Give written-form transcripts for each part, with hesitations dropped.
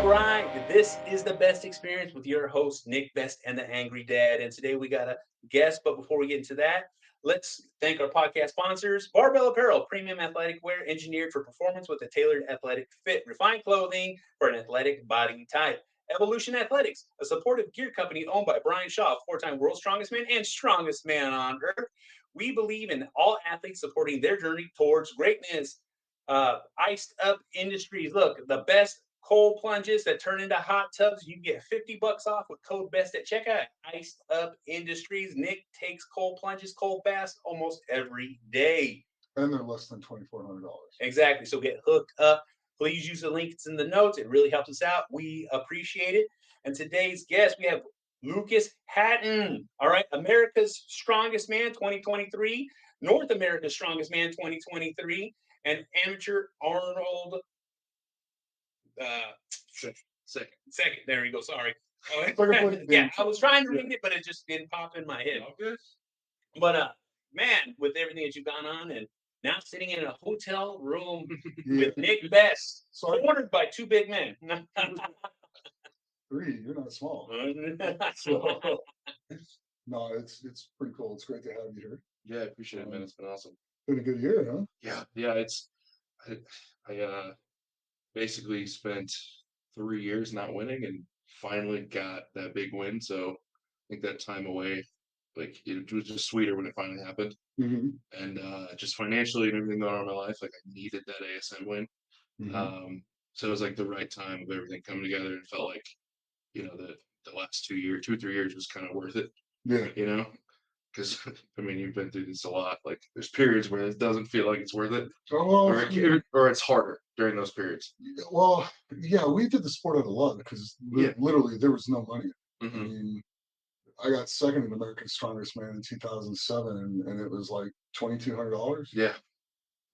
All right, this is the best experience with your host, Nick Best and the Angry Dad. And today we got a guest, but before we get into that, let's thank our podcast sponsors Barbell Apparel, premium athletic wear engineered for performance with a tailored athletic fit, refined clothing for an athletic body type. Evolution Athletics, a supportive gear company owned by Brian Shaw, four-time world's strongest man and strongest man on earth. We believe in all athletes supporting their journey towards greatness. Iced Up Industries, look, the best cold plunges that turn into hot tubs. You get $50 off with code BEST at checkout. Iced Up Industries. Nick takes cold plunges, cold baths almost every day. And they're less than $2,400. Exactly. So get hooked up. Please use the links in the notes. It really helps us out. We appreciate it. And today's guest, we have Lucas Hatton. All right. America's Strongest Man 2023, North America's Strongest Man 2023, and amateur Arnold second. There we go. Sorry. Yeah, I was trying to read it, but it just didn't pop in my head. Okay. But man, with everything that you've gone on, and now sitting in a hotel room with Nick Best, cornered by two big men. Three, you're not small. So, no, it's pretty cool. It's great to have you here. Yeah, I appreciate it, man. It's been awesome. Been a good year, huh? Yeah. I basically spent 3 years not winning and finally got that big win. So I think that time away, like it was just sweeter when it finally happened. Mm-hmm. And just financially and everything going on in my life, like I needed that ASM win. Mm-hmm. So it was like the right time of everything coming together. It felt like, the last 2 or 3 years was kind of worth it. Yeah. Because I mean, you've been through this a lot. Like there's periods where it doesn't feel like it's worth it, Oh, well, or it's harder during those periods. well, yeah, we did the sport out of love because literally there was no money. Mm-hmm. I mean, I got second in America's Strongest Man in 2007, and it was like $2,200. Yeah.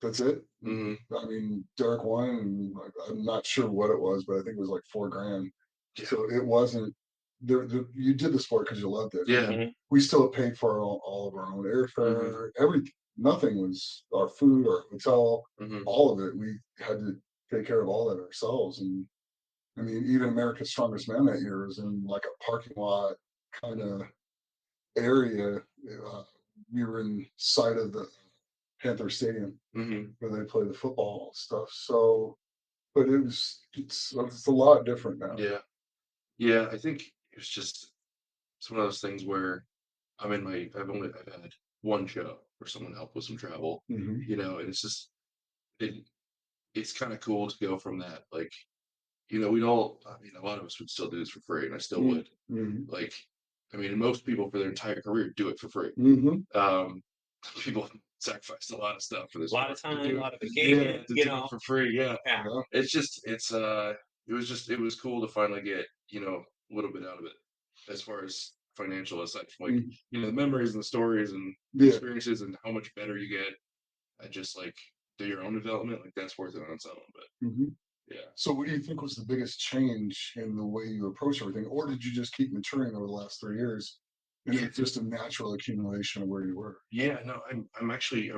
That's it. Mm-hmm. I mean, Derek won, and I'm not sure what it was, but I think it was like $4,000. Yeah. So it wasn't. You did the sport because you loved it. Yeah. Mhm. We still paid for all of our own airfare. Everything. Nothing was our food, our hotel, Mm-hmm. all of it. We had to take care of all that ourselves. And I mean, even America's Strongest Man that year was in like a parking lot kind of area. We were in sight of the Panther Stadium Mm-hmm. where they play the football stuff. So, but it's a lot different now. Yeah. I think it's one of those things where I've had one show where someone helped with some travel, Mm-hmm. and it's kind of cool to go from that. Like, a lot of us would still do this for free, and I still would. Mm-hmm. Like, I mean, and most people for their entire career do it for free. Mm-hmm. People sacrificed a lot of stuff for this. A lot of time, a lot of to vacation, do it for free. Yeah. Yeah. It was cool to finally get, a little bit out of it as far as financial aside from like, the memories and the stories and the experiences and how much better you get. I just like do your own development. Like that's worth it on its own. But Mm-hmm. yeah. So, what do you think was the biggest change in the way you approach everything, or did you just keep maturing over the last 3 years? And it's just a natural accumulation of where you were. Yeah, no, I'm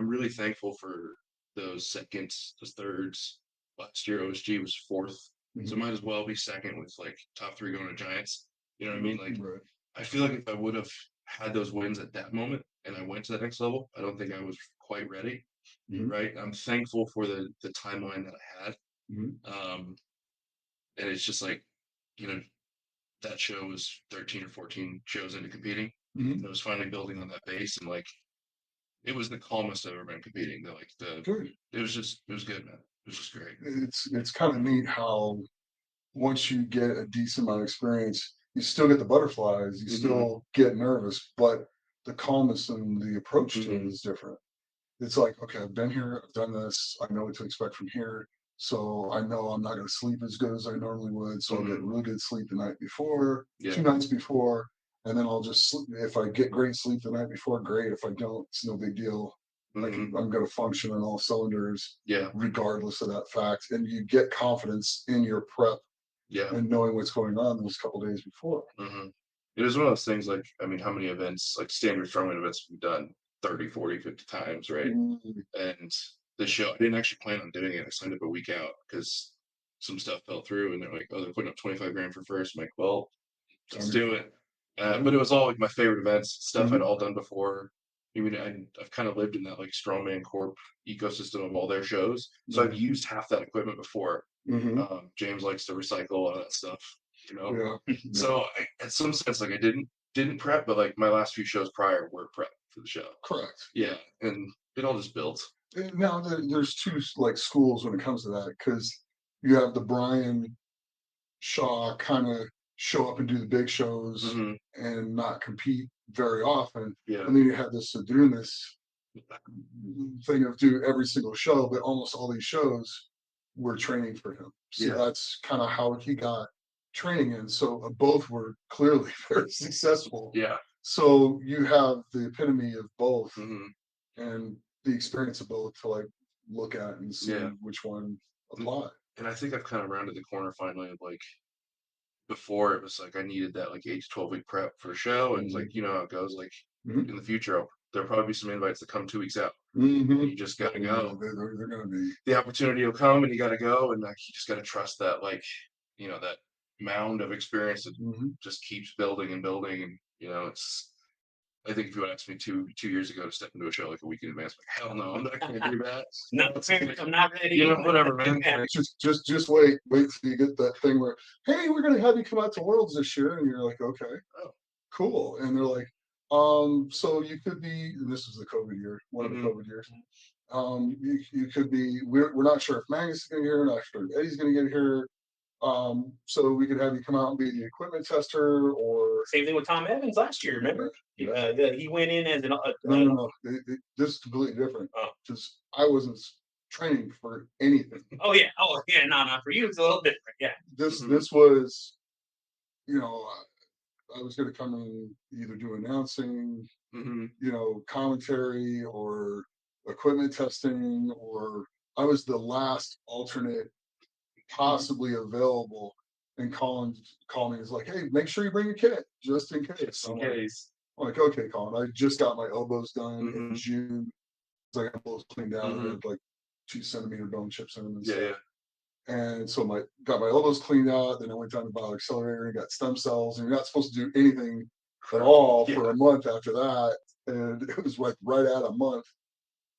really thankful for those seconds, those thirds. Last year OSG was fourth, so might as well be second with like top three going to Giants. You know what I mean? Like, Right. I feel like if I would have had those wins at that moment and I went to that next level, I don't think I was quite ready. Mhm. Right? I'm thankful for the timeline that I had. Mhm. And it's just like, that show was 13 or 14 shows into competing. Mhm. And it was finally building on that base, and like it was the calmest I've ever been competing. Good. It was good, man. It was just great. It's kind of neat how once you get a decent amount of experience, you still get the butterflies, you still get nervous, but the calmness and the approach to it is different. It's like, okay, I've been here, I've done this, I know what to expect from here. So I know I'm not going to sleep as good as I normally would. So I'll get really good sleep the night before, 2 nights before, and then I'll just sleep. If I get great sleep the night before, great. If I don't, it's no big deal. Like I'm going to function on all cylinders, regardless of that fact. And you get confidence in your prep and knowing what's going on those couple days before. It was one of those things like, I mean, how many events, like standard strongman events we've done 30, 40, 50 times, right? And the show, I didn't actually plan on doing it. I signed up a week out because some stuff fell through, and they're like, "Oh, they're putting up 25 grand for first." I'm like, "Well, let's Time do it." But it was all like my favorite events, stuff I'd Mhm. all done before. I mean, I've kind of lived in that like Strongman Corp ecosystem of all their shows, so I've Mhm. used half that equipment before. Mhm. James likes to recycle all that stuff, you know. Yeah. Yeah. So in some sense, like I didn't prep, but like my last few shows prior were prep for the show. Correct. Yeah, and it all just built. Now there's two like schools when it comes to that because you have the Brian Shaw kind of show up and do the big shows Hmm. and not compete very often, Yeah, and then you have this Sadunas thing of do every single show, but almost all these shows were training for him. So yeah, that's kind of how he got training in. So both were clearly very successful. yeah. So you have the epitome of both Hmm. and the experience of both to like look at and see Yeah. which one And apply. and I think I've kind of rounded the corner finally of like before it was like I needed that like 8 to 12 week prep for a show, and it's Mhm. like you know how it goes. Like Mhm. in the future, there'll probably be some invites that come 2 weeks out, and Mhm. you just Oh, gotta yeah, go. they're gonna be. The opportunity will come, and you gotta go, and like you just gotta trust that like that mound of experience that Mhm. just keeps building and building, and it's. I think if you had asked me two years ago to step into a show like a week in advance, like hell no, I'm not gonna do that. No, I'm not ready. Whatever, man. Yeah. Like, Just wait till you get that thing where, hey, we're gonna have you come out to Worlds this year, and you're like, okay, oh, cool, and they're like, so you could be, and this was the COVID year, one of the mhm, COVID years. You could be. We're not sure if Magnus is gonna get here, not sure if Eddie's gonna get here. So we could have you come out and be the equipment tester, or Same thing with Tom Evans last year. Remember? yeah. He went in as an. No. This is completely different. Oh. Because I wasn't training for anything. Oh yeah. Oh yeah. No, not for you. It's a little different. Yeah. This mhm, this was, you know, I was going to come and either do announcing, mhm, commentary or equipment testing, or I was the last alternate possibly available. And Colin called me. He's like, "Hey, make sure you bring your kit just in case." just in case. I'm like, "Okay, Colin. I just got my elbows done in Mhm, June. So I got both cleaned out. I mhm, had like 2 centimeter bone chips in them and yeah, stuff. yeah, And so got my elbows cleaned out. Then I went down to Bioaccelerator and got stem cells. And you're not supposed to do anything at all yeah, for a month after that. And it was like right at a month.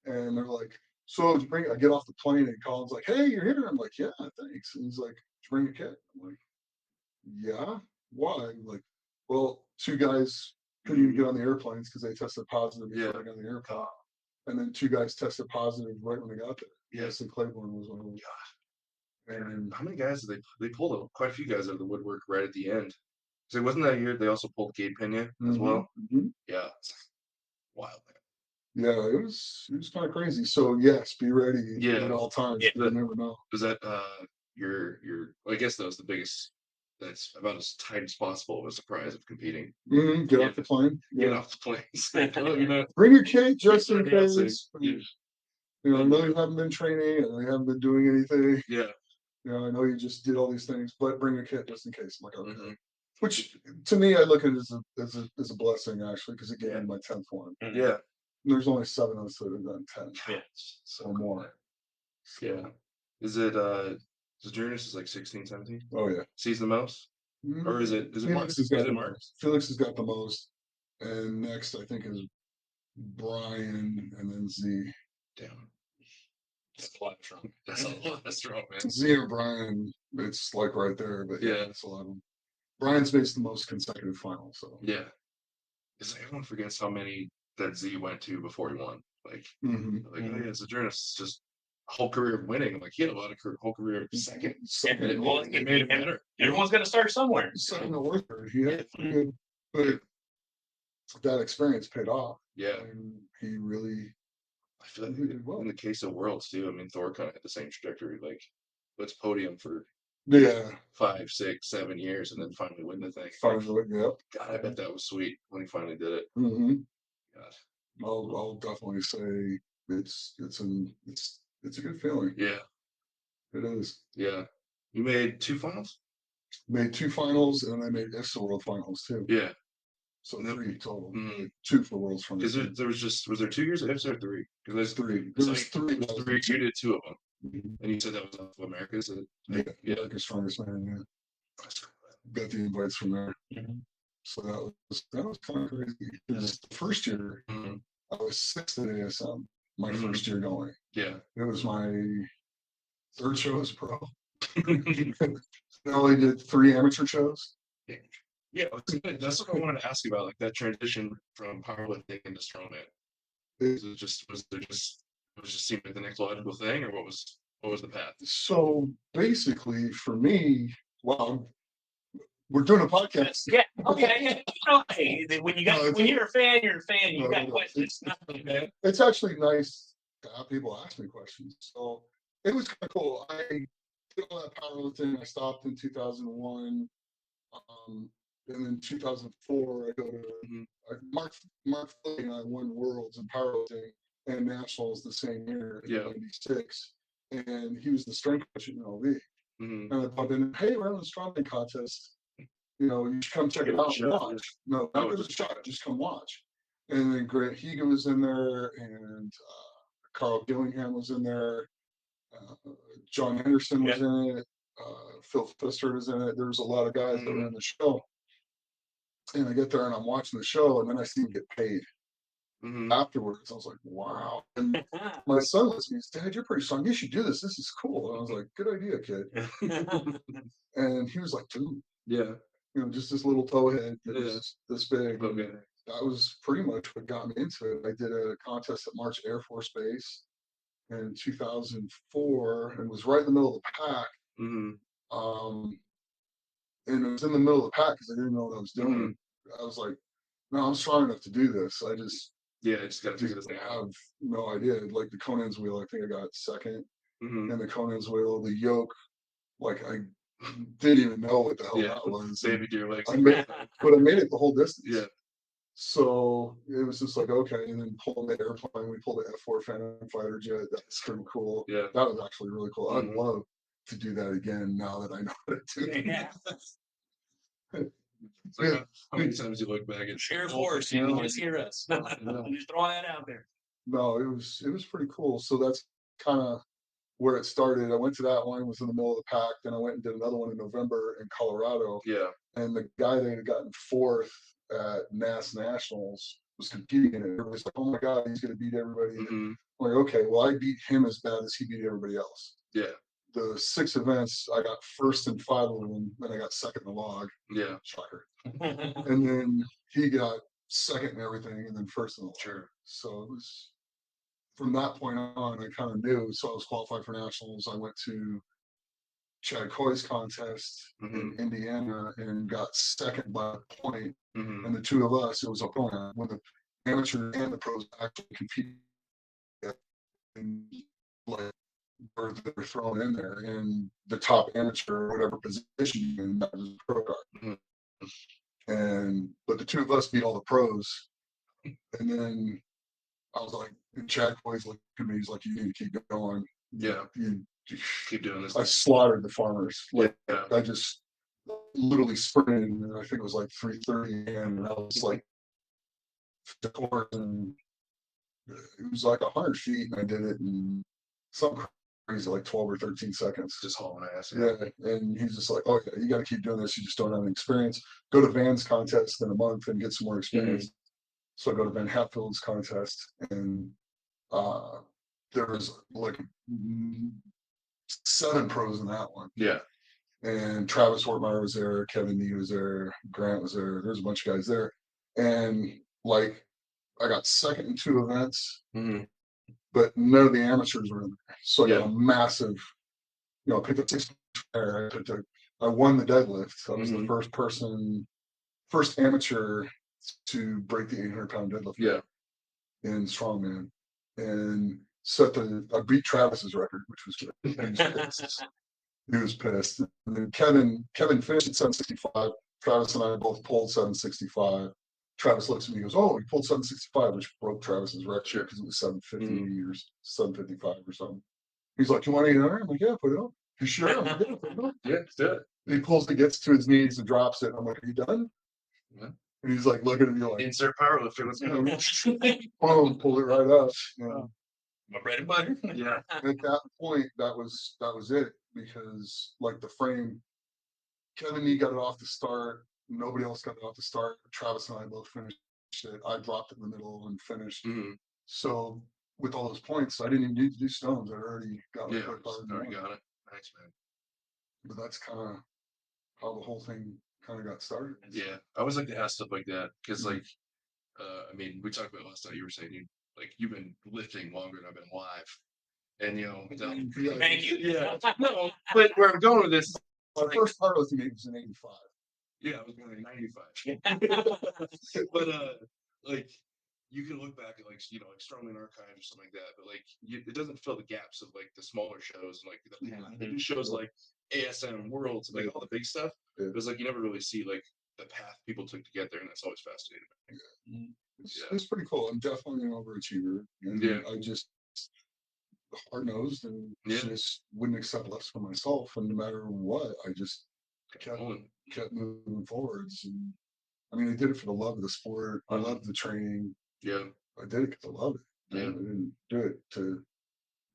And they're like, so did you I get off the plane and Colin's like, hey, you're here. I'm like, yeah, thanks. And he's like, did you bring a kit? I'm like, yeah. Why? I'm like, well, two guys couldn't even mhm, get on the airplanes because they tested positive yeah, before they got on the airplane. And then two guys tested positive right when they got there. yeah. Yes, and Claiborne was one of them. And How many guys did they pulled quite a few guys out of the woodwork right at the end? So it wasn't that year they also pulled Gabe Pena as mhm, well. mhm. Yeah, it's wild, man. Yeah, it was kind of crazy. So yes, be ready at Yeah, all times Yeah. because you never know. was that your? Well, I guess that was the biggest. That's about as tight as possible of a surprise of competing. Get Yeah, off the plane. get Yeah, off the plane. Oh, you're not. bring your kit just You're in not dancing. case. Yeah, I know you haven't been training. I know you haven't been doing anything. yeah. I know you just did all these things, but bring your kit just in case. I'm like, okay. Hmm. Which to me, I look at it as a blessing actually because it gave Yeah. me my 10th one. Mhm. Yeah. And there's only 7 of us that have done 10 Yeah. So or cool, more. man. So, Yeah. Is it Sojourners is like 16, 17? oh yeah. Sees the most? Or is it Mark? Felix has Is got it the Mark? most. Felix has got the most, and next I think is Brian, and then Z. Damn. It's a lot of strong. That's a lot of strong, man. Z and Brian, it's like right there, but yeah, Yeah. it's a lot of them. Brian's made the most consecutive finals, so. Yeah. It's like everyone forgets how many that Z went to before he won. Like, Mhm. oh yeah, Sojourners just whole career of winning. I'm like, he had a lot of whole career of second. Second, It, Well, it made it better. everyone's going to start somewhere. second to Arthur, he had pretty good, Yeah. but that experience paid off, Yeah. and he really, I feel like really did well. in the case of Worlds too, I mean Thor kind of had the same trajectory. Like, let's podium for Yeah, 5, 6, 7 years and then finally win the thing. Like, finally, yep. God, I bet that was sweet when he finally did it. hmm God. I'll definitely say it's a good feeling. Yeah. It is. Yeah. You made 2 finals? Made 2 finals, and I made IFSA World Finals too. Yeah. So Nope. 3 total. Mm. 2 for World's Because Finals. was there 2 years of IFSA or 3? Because there's 3. There was 3. There's 3. You did 2 of them. And you said that was off of America's. Yeah, America's Strongest Man. Yeah, got the invites from there. So that was kind of crazy. Because the first year I was 6th at ASM. My first year going. Yeah, it was my 3rd show as pro. I only did 3 amateur shows. Yeah, that's what I wanted to ask you about, like that transition from powerlifting into strongman. Was it just seemed like the next logical thing, or what was the path? So basically, for me, well, we're doing a podcast. Yeah. Okay. Hey, when you're a fan, you're a fan. You got questions. It's actually nice to have people ask me questions. So it was kind of cool. I did all that powerlifting. I stopped in 2001. And then 2004, I go to Mark Foley and I won worlds in powerlifting and nationals the same year in '96. And he was the strength coach at LV. And I bumped in, hey, we're having a strongman contest. You should come check it out and watch. No, not give it a shot, just come watch. And then Grant Higa was in there, and Carl Gillingham was in there. John Anderson was in it. Phil Pfister was in it. There was a lot of guys that were in the show. And I get there and I'm watching the show, and then I see him get paid afterwards. I was like, wow. And my son looks at me and says, Dad, you're pretty strong. You should do this. This is cool. And I was like, good idea, kid. And he was like, dude. Yeah. Just this little towhead that was this big. Okay. That was pretty much what got me into it. I did a contest at March Air Force Base in 2004 and was right in the middle of the pack. And it was in the middle of the pack because I didn't know what I was doing. I was like, no, I'm strong enough to do this. I just got to figure this out. I have no idea. Like the Conan's wheel, I think I got 2nd. And the Conan's wheel, the yoke, like I didn't even know what the hell that was. Baby deer legs. But I made it the whole distance. Yeah. So it was just like, okay. And then pulling the airplane, we pulled the F4 Phantom fighter jet. That's pretty cool. Yeah. That was actually really cool. I'd love to do that again now that I know how to do it. Yeah. How many times you look back at Air Force, just hear us. I'm just throwing that out there. No, it was pretty cool. So that's kind of where it started. I went to that one, was in the middle of the pack. Then I went and did another one in November in Colorado. Yeah. And the guy that had gotten 4th at NAS Nationals was competing in it. Everybody's like, oh my God, he's going to beat everybody. I'm like, okay, well, I beat him as bad as he beat everybody else. Yeah. The 6 events, I got 1st in 5 of them, then I got 2nd in the log. Yeah. Shocker. And then he got 2nd in everything, and then 1st in the log. Sure. So it was, from that point on, I kind of knew. So I was qualified for nationals. I went to Chad Coy's contest in Indiana and got 2nd by a point. And the 2 of us, it was a point when the amateur and the pros actually competed. And like, they're thrown in there, and the top amateur, whatever position, and that was a pro card. But the 2 of us beat all the pros, and then I was like, and Chad Coy's looked at me, he's like, you need to keep going. Yeah, you keep doing this. I slaughtered the farmers. Like I just literally sprinted, and I think it was like 3:30 a.m. and I was like, the course, and it was like 100 feet, and I did it in some crazy like 12 or 13 seconds. Just hauling ass. Yeah. And he's just like, oh yeah, you got to keep doing this. You just don't have any experience. Go to Van's contest in a month and get some more experience. So I go to Van Hatfield's contest, and there was like 7 pros in that one. Yeah. And Travis Hortmeyer was there, Kevin Nee was there, Grant was there. There's a bunch of guys there. And like, I got 2nd in 2 events, but none of the amateurs were in there. So I got a massive, I picked up 6 there. I won the deadlift. I was the first amateur to break the 800-pound deadlift in strongman, and I beat Travis's record, which was good. He was pissed. And then Kevin finished at 765. Travis and I both pulled 765. Travis looks at me and goes, oh, he pulled 765, which broke Travis's record because it was 750 or 755 or something. He's like, you want to eat dinner? I'm like, yeah, put it on. You sure? I'm like, yeah, put it on. Yeah, let's do it. And he pulls it, gets to his knees and drops it. I'm like, are you done? Yeah. And he's like looking at me like, insert powerlifter, let's go. Boom, pulled it right up. My bread and butter. Yeah. At that point, that was it, because like the frame, Kevin Nee got it off the start. Nobody else got it off the start. Travis and I both finished it. I dropped it in the middle and finished. Mhm. So with all those points, I didn't even need to do stones. I already got my Yeah, quick bar in the already morning. got it. Nice, man. But that's kind of how the whole thing kind of got started. Yeah, I always like to ask stuff like that because, Mhm. like, I mean, we talked about last night. You were saying you've been lifting longer than I've been alive, and Thank you. yeah, no, but where I'm going with this, My like, first powerlifting meet was in '85. yeah, I was going to 95, but like you can look back at like Strongman Archive or something like that, but like it doesn't fill the gaps of like the smaller shows and like the new shows like ASM Worlds, like all the big stuff. Yeah. It was like you never really see like the path people took to get there, and that's always fascinating. It's pretty cool. I'm definitely an overachiever, and Yeah. I just hard nosed and Yeah. just wouldn't accept less for myself. And no matter what, I just kept Going. kept moving forwards. And I mean, I did it for the love of the sport. I loved the training. Yeah. I did it because I love it. Yeah. I didn't do it to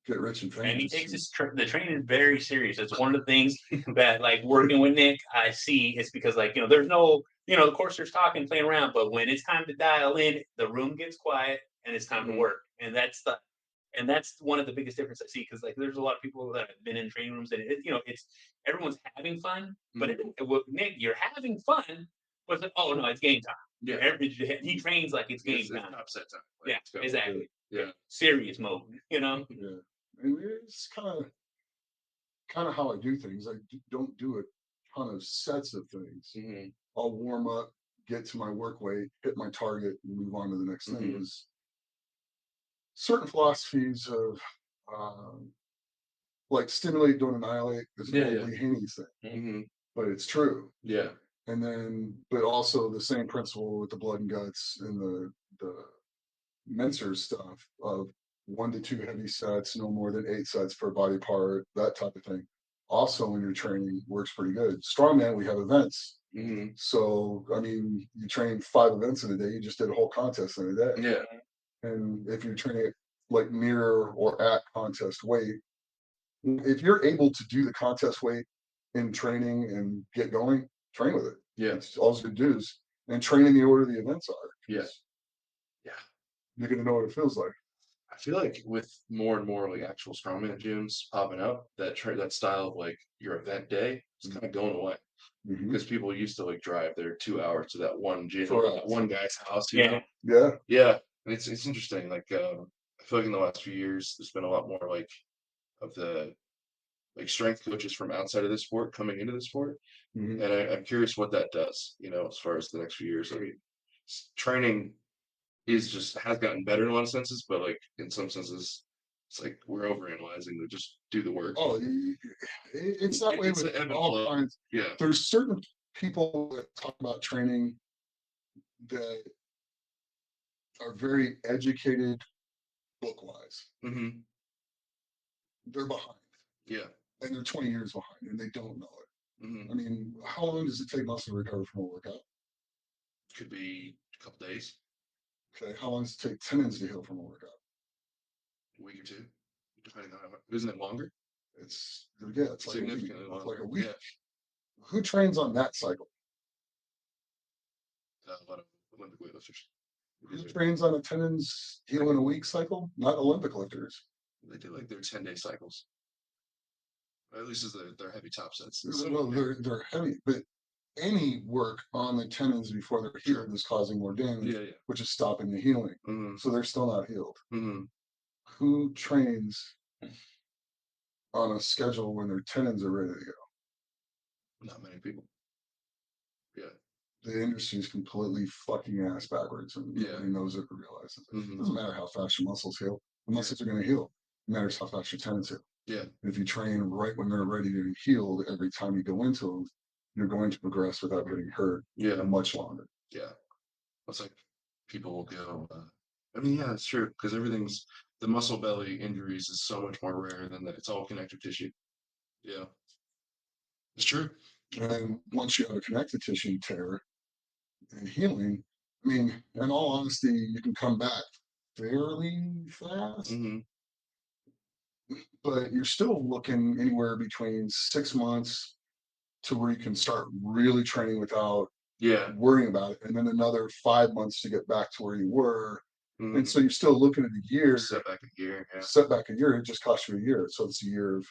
get rich and famous. And he takes the training very serious. It's one of the things that, like, working with Nick, I see. It's because, like, there's no, of course, there's talking, playing around, but when it's time to dial in, the room gets quiet and it's time to work. And that's one of the biggest difference I see, because like there's a lot of people that have been in training rooms and it's everyone's having fun, but with Nick, you're having fun, but it's like, oh no, it's game time. Yeah. He trains like it's game time. Top set time. Like, Yeah, let's go. exactly. Yeah. Serious mode. Yeah, and it's kind of how I do things. I don't do a ton of sets of things. Mhm. I'll warm up, get to my work weight, hit my target, and move on to the next thing. Is certain philosophies of like stimulate, don't annihilate is an old Lee Haney thing, but it's true. Yeah. And then, but also the same principle with the blood and guts and the Menser stuff of 1 to 2 heavy sets, no more than 8 sets per body part, that type of thing. Also, when you're training, works pretty good. Strongman, we have events. So, I mean, you train 5 events in a day, you just did a whole contest in a day. Yeah. And if you're training like near or at contest weight, if you're able to do the contest weight in training and get going, train with it. Yeah. It's all good dudes. And train in the order the events are. Yeah. Yeah. You're going to know what it feels like. I feel like with more and more like actual strongman gyms popping up, that style of like your event day is kind of going away because people used to like drive their 2 hours to that one gym, that one guy's house. You know? Yeah. And it's interesting. Like I feel like in the last few years, there's been a lot more like of the like strength coaches from outside of the sport coming into the sport, and I'm curious what that does. As far as the next few years, I mean, training has gotten better in a lot of senses, but like in some senses, it's like we're overanalyzing to just do the work. Oh, it's that way with all kinds. Yeah. There's certain people that talk about training that are very educated book-wise. They're behind. Yeah. And they're 20 years behind and they don't know it. I mean, how long does it take muscle to recover from a workout? Could be a couple days. Okay. How long does it take tendons to heal from a workout? A week or two, depending on isn't it longer? It's like significantly longer. Like a week. Yeah. Who trains on that cycle? A lot of Olympic weightlifters. Who trains on a tendons heal in a week cycle? Not Olympic lifters. They do like their 10-day cycles. At least as their heavy top sets. No, they're heavy, but any work on the tendons before they're healed is causing more damage, which is stopping the healing. So they're still not healed. Who trains on a schedule when their tendons are ready to go? Not many people. Yeah. The industry is completely fucking ass backwards, and nobody knows it or realizes it. It doesn't matter how fast your muscles heal, the muscles are going to heal. It matters how fast your tendons heal. Yeah. And if you train right when they're ready to be healed, every time you go into them, you're going to progress without getting hurt. Yeah. Much longer. Yeah. It's like people will go. I mean, yeah, it's true because the muscle belly injuries is so much more rare than that. It's all connective tissue. Yeah. It's true. And once you have a connective tissue tear and healing, I mean, in all honesty, you can come back fairly fast. but you're still looking anywhere between 6 months to where you can start really training without worrying about it, and then another 5 months to get back to where you were. And so you're still looking at a year. Setback a year. Yeah. Setback a year. It just costs you a year. So it's a year of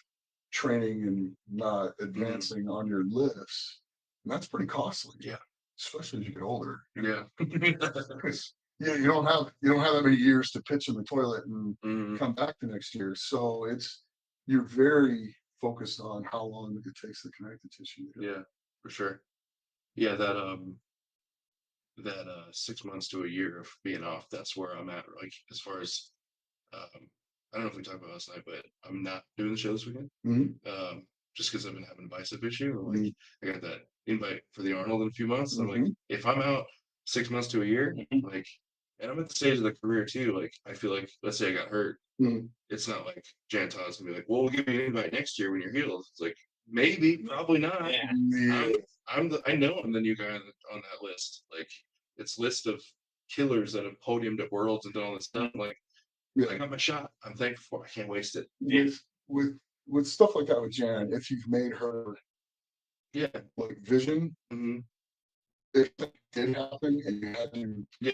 training and not advancing on your lifts. And that's pretty costly. Yeah. Especially as you get older. Yeah. Because you don't have that many years to pitch in the toilet and come back the next year. So you're very focused on how long it takes to connect the tissue. Yeah, for sure. Yeah, that 6 months to a year of being off, that's where I'm at. Like as far as I don't know if we talked about last night, but I'm not doing the show this weekend. Just because I've been having a bicep issue. Like I got that invite for the Arnold in a few months. I'm like, if I'm out 6 months to a year, like, and I'm at the stage of the career too. Like I feel like, let's say I got hurt, it's not like Jan Todd's gonna be like, well, we'll give you an invite next year when you're healed. It's like maybe, probably not. Yeah. I know I'm the new guy on that list. Like it's list of killers that have podiumed at Worlds and done all this stuff. Like I got my shot. I'm thankful for it. I can't waste it. With stuff like that with Jan, if you've made her like vision, if that did happen and you had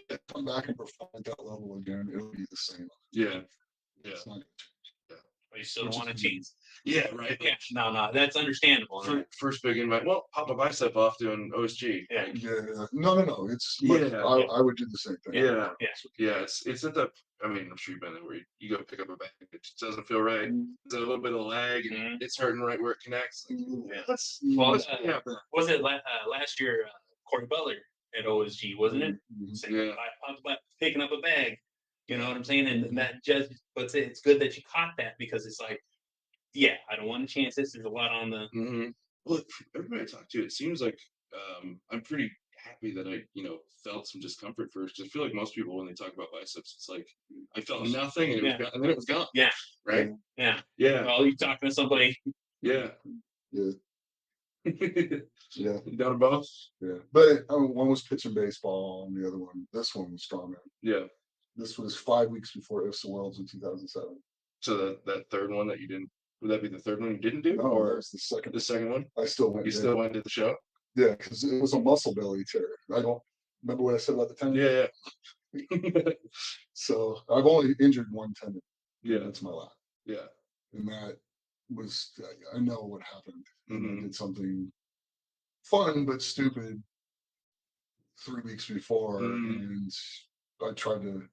to come back and perform at that level again, it'll be the same. Yeah. It's not gonna But you still don't want to cheat. Yeah, right. Yeah, no, that's understandable. First big invite. Well, pop a bicep off doing OSG. Yeah. Like, No. It's I would do the same thing. Yeah. It's at the. I mean, I'm sure you've been there where you go pick up a bag, it just doesn't feel right. There's a little bit of lag, and it's hurting right where it connects. Like, was it last year? Corey Butler at OSG, wasn't it? Yeah. I popped about picking up a bag. You know what I'm saying? And that just, but it's good that you caught that because it's like, yeah, I don't want to chance this. There's a lot on the. Well, everybody I talk to, it seems like I'm pretty happy that I, felt some discomfort first. Because I feel like most people, when they talk about biceps, it's like I felt nothing and it was gone, and then it was gone. Yeah. Right. Yeah. Well, you're talking to somebody. Yeah. Down both. Yeah. But one was pitching baseball, and the other one, this one was strongman. Yeah. This was 5 weeks before IFSA Worlds in 2007. So that third one that you didn't, would that be the third one you didn't do? No, or that was the second. The second one? I still went. You still went to the show? Yeah, because it was a muscle belly tear. I don't remember what I said about the tendon. Yeah. So I've only injured one tendon. Yeah. That's my lap. Yeah. And that was, I know what happened. And I did something fun but stupid 3 weeks before, and I tried to.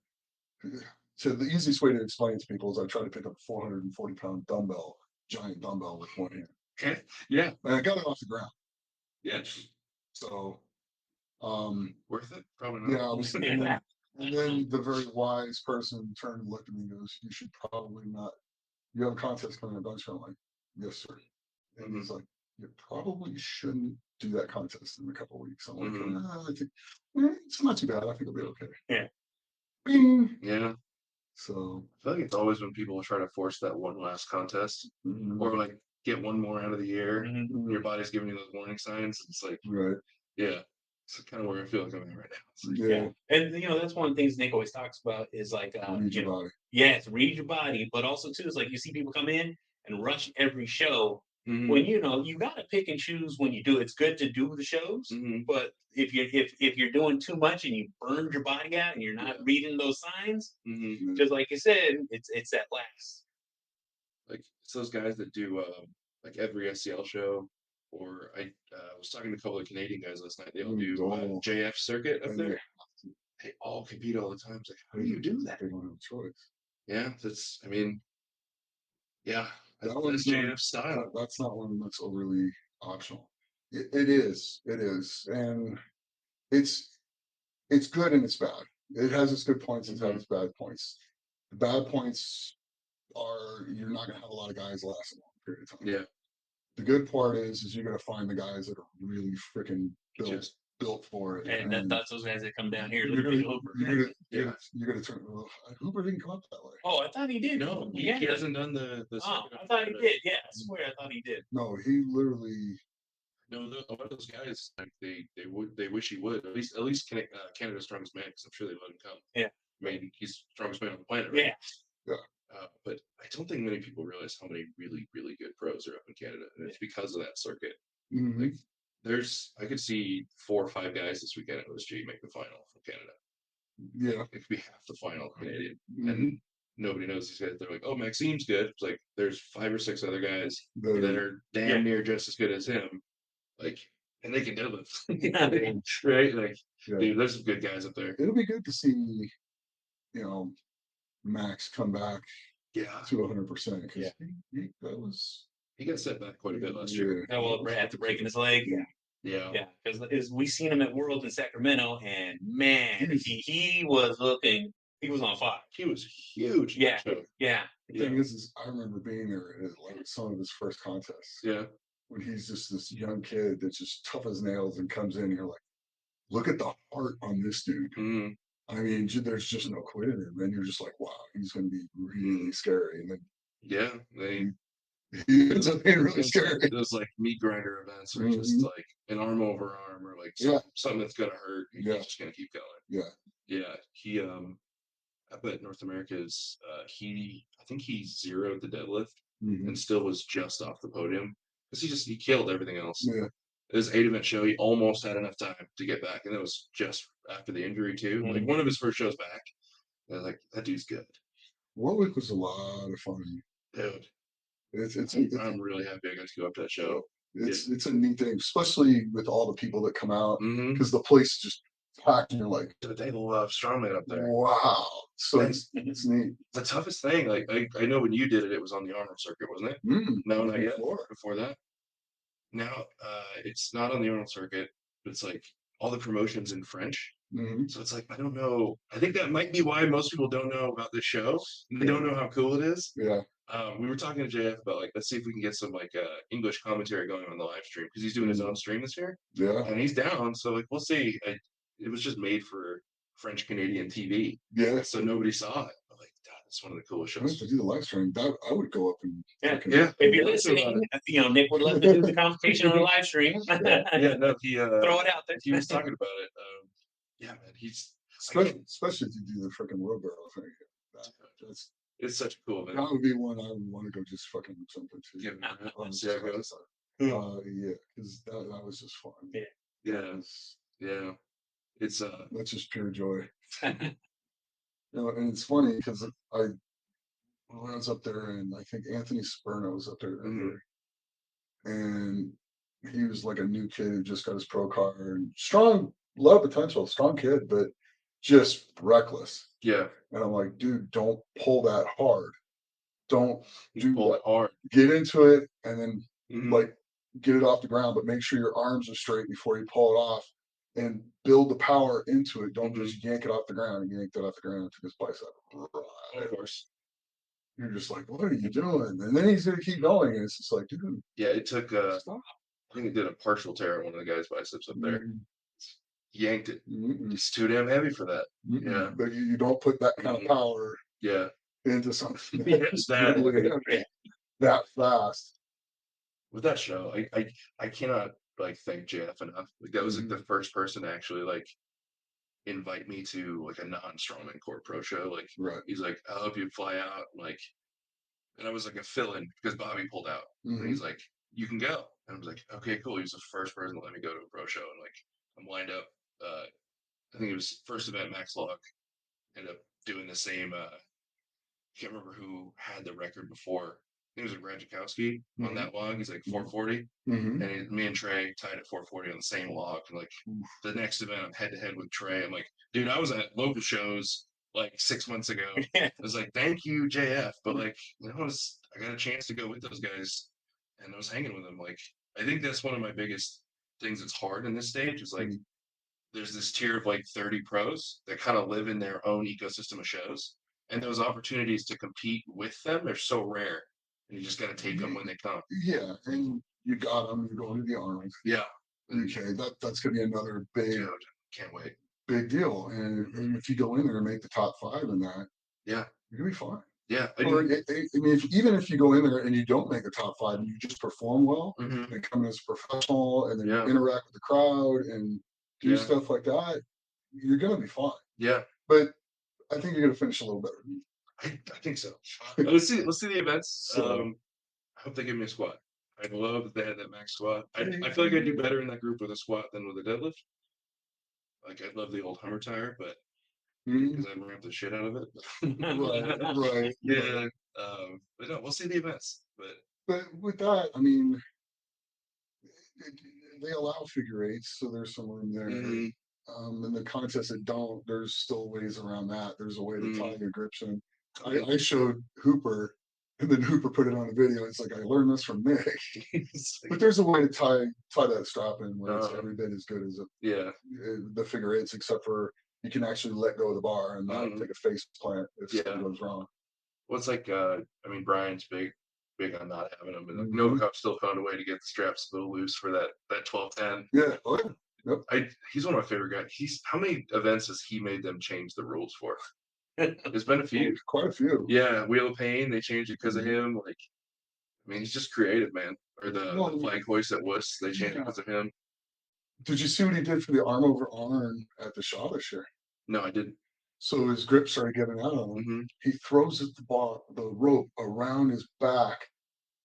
So the easiest way to explain it to people is I tried to pick up a 440-pound dumbbell, giant dumbbell with one hand. Okay. Yeah. And I got it off the ground. Yeah. So, worth it? Probably not. Yeah, I was thinking that. And then the very wise person turned and looked at me and goes, "You should probably not. You have a contest coming up, don't you?" I'm like, "Yes, sir." And he's like, "You probably shouldn't do that contest in a couple of weeks." I'm like, I think it's not too bad. I think it'll be okay. Yeah. Bing. Yeah. So I feel like it's always when people try to force that one last contest, or like get one more out of the year. Your body's giving you those warning signs. It's like, yeah. It's kind of where I feel like I'm at right now. Like, and that's one of the things Nick always talks about is like, read your body. Yes, read your body, but also too is like you see people come in and rush every show. When you got to pick and choose when you do. It's good to do the shows, but if you're doing too much and you burned your body out and you're not reading those signs, just like you said, it's that last. Like it's those guys that do like every SCL show. Or I was talking to a couple of Canadian guys last night. They all do JF circuit up there. They all compete all the time. It's like, how do you do that? They don't have a choice. Yeah, that's. I mean, yeah, that's JF style. That's not one that's overly optional. It is, and it's good and it's bad. It has its good points. It has its bad points. The bad points are you're not going to have a lot of guys last a long period of time. Yeah. The good part is you got to find the guys that are really freaking built for it. And that's those guys that come down here. You're gonna turn. Well, Hooper didn't come up that way. Oh, I thought he did. No, he hasn't done the. Oh, I thought he did. Yeah, I swear I thought he did. No, he literally. No, a lot of those guys like they wish he would at least Canada's strongest man, because I'm sure they let him come. Yeah. I mean, he's strongest man on the planet, right? Yeah. But I don't think many people realize how many really, really good pros are up in Canada, and it's because of that circuit. Mhm. Like, I could see 4 or 5 guys this weekend at OSG make the final from Canada. Yeah. It could be half the final Canadian, Mhm. and nobody knows these guys. They're like, "Oh, Maxime's good." It's like there's 5 or 6 other guys That that are are damn near just as good as him, like, and they can deadlift. Yeah, Right? Like, yeah. dude, there's some good guys up there. It'll be good to see, you know, Max come back Yeah, to 100% Yeah. because that was he got set back quite a bit last year. yeah, well, after breaking his leg. Yeah, Yeah, because we seen him at Worlds in Sacramento, and man, he was looking, he was on fire. he was huge. Yeah, So, yeah, The thing is I remember being there at like some of his first contests yeah, when he's just this young kid that's just tough as nails and comes in. And you're like, look at the heart on this dude. mm, I mean, there's just no quit in him, and you're just like, wow, he's going to be really scary. And then yeah. They he ends up being really scary. those like meat grinder events are just Mhm. like an arm over arm or like Yeah. something that's gonna hurt. And Yeah. he's just gonna keep going. Yeah. Yeah, he I bet North America's I think he zeroed the deadlift Mhm. and still was just off the podium because he killed everything else. Yeah. His 8 event show, he almost had enough time to get back, and that was just after the injury too. Like one of his first shows back. I was like, that dude's good, Warwick was a lot of fun. dude. It's I'm really happy I got to go up to that show. it's a neat thing, especially with all the people that come out Mm-hmm. because the place is just packed, and you're like, Dude, they love strongman up there. wow. So And it's neat. the toughest thing, like I know when you did it, it was on the Arnold circuit, wasn't it? No, not yet. Before that. Now it's not on the Arnold circuit, but it's like all the promotions in French. Mhm. So it's like I don't know. I think that might be why most people don't know about this show. They don't know how cool it is. Yeah. We were talking to JF about like let's see if we can get some like English commentary going on the live stream because he's doing his own stream this year. Yeah. And he's down, so like we'll see. It was just made for French Canadian TV, Yeah. so nobody saw it. I'm like, God, that's one of the coolest I have to shows. do the live stream. That I would go up and Yeah. If you're listening, Nick would love to do the competition on a live stream. Yeah, no, he Throw it out there. he was talking about it. Yeah, man, especially if you do the freaking wheelbarrow thing. That's it's such a cool event. that would be one I would want to go just fucking jump into. Give him On see how it goes. yeah, because that was just fun. Yeah, yeah. It's That's just pure joy. And it's funny because when I was up there, and I think Anthony Sperno was up there, and he was like a new kid who just got his pro card, and strong, a lot of potential, strong kid, but just reckless. yeah. And I'm like, dude, don't pull that hard. Don't do Pull that. it hard. Get into it, and then Mhm. like get it off the ground, but make sure your arms are straight before you pull it off, and build the power into it. Don't just yank it off the ground. And yank that off the ground to his bicep. Of course. You're just like, what are you doing? And then he's gonna keep going, and it's just like, dude, Yeah, it took stop. I think it did a partial tear on one of the guys' biceps up there. Yanked it. Mm-mm. It's too damn heavy for that. Mm-mm. Yeah. But you don't put that kind of power Yeah. into something It's that that fast. with that show, I cannot like thank JF enough. Like that was like the first person to actually like invite me to like a non-strongman core pro show. Like Right. he's like, I'll help you fly out. Like, and I was like a fill-in because Bobby pulled out. And he's like, you can go. And I was like, okay, cool. He was the first person to let me go to a pro show. And like I'm lined up. I think it was first event Max Locke ended up doing the same can't remember who had the record before. I think it was like Radzikowski on that log. He's like 440. And me and Trey tied at 440 on the same log. And like the next event, I'm head to head with Trey. I'm like, dude, I was at local shows like 6 months ago. I was like, thank you, JF. But like, I got a chance to go with those guys and I was hanging with them. Like, I think that's one of my biggest things that's hard in this stage is like, there's this tier of like 30 pros that kind of live in their own ecosystem of shows. And those opportunities to compete with them are so rare. And you just got to take them when they come. Yeah, and you got them. You're going to the Arnold. Yeah. Okay, that's going to be another big, dude, can't wait. Big deal. And if you go in there and make the top 5 in that, yeah, you're gonna be fine. Yeah, or I mean, even if you go in there and you don't make the top 5 and you just perform well and come in as a professional and then interact with the crowd and do stuff like that, you're gonna be fine. Yeah, but I think you're gonna finish a little better. I think so. Let's see the events. So- I hope they give me a squat. I love that they had that max squat. I feel like I do better in that group with a squat than with a deadlift. Like I love the old Hummer tire, but Mhm. because I ramp the shit out of it. Right. Yeah. But no, we'll see the events. But with that, I mean, they allow figure eights, so there's some room there. Mhm. In the contests that don't, there's still ways around that. There's a way to tie Mhm. your grips in. I showed Hooper, and then Hooper put it on the video. It's like I learned this from Nick. It's like, But there's a way to tie that strap in where it's Uh-huh. every bit as good as yeah. the figure eights, except for you can actually let go of the bar and not Mhm. take a face plant if Yeah. something goes wrong. Well, it's like I mean, Brian's big on not having them, and like, Mhm. Novikov still found a way to get the straps a little loose for that 1210. Yeah. Oh, yeah. Yep. He's one of my favorite guys. How many events has he made them change the rules for? There's been a few. Quite a few. Yeah, Wheel of Pain, they changed it because of Mhm. him. Like, I mean, he's just creative, man. Or the Well, flag hoist at Wuss, they changed it yeah. because of him. Did you see what he did for the arm over arm at the Shaw this year? No, I didn't. So his grip started giving out on him. Hmm. He throws the rope around his back,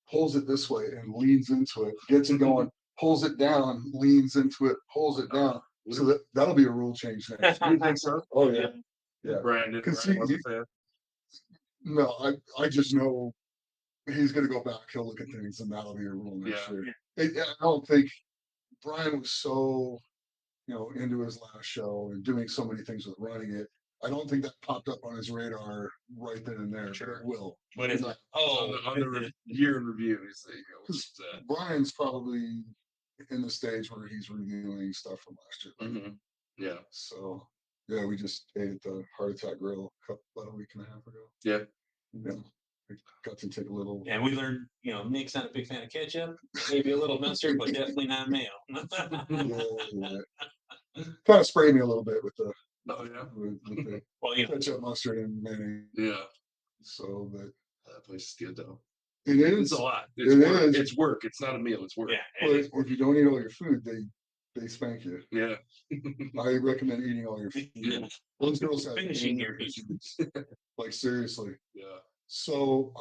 pulls it this way, and leans into it. Gets it going, pulls it down, leans into it, pulls it down. So that'll be a rule change next. You think so? Oh yeah, yeah. Brian Because wasn't a fan. no, I just know he's gonna go back. He'll look at things, and that'll be a rule next Yeah. year. I don't think Brian was so into his last show and doing so many things with running it. I don't think that popped up on his radar right then and there. Sure. But it will. But it's like, On the year in review, he's like, Because Brian's probably in the stage where he's reviewing stuff from last year. hmm Yeah. So yeah, we just ate at the Heart Attack Grill about a week and a half ago. Yeah. Yeah, I got to take a little. and we learned, Nick's not a big fan of ketchup, maybe a little mustard, but definitely not mayo. Yeah. Kind of sprayed me a little bit with the Oh yeah. with the Well, ketchup, mustard, and mayonnaise. Yeah. So that That place is good though. it It's is. a lot. It Work. is. It's work. It's not a meal. It's work. yeah, But it is if you don't eat all your food, they spank you. Yeah. I recommend eating all your food. Yeah. Those girls have Finishing anger your issues. Like seriously. Yeah. So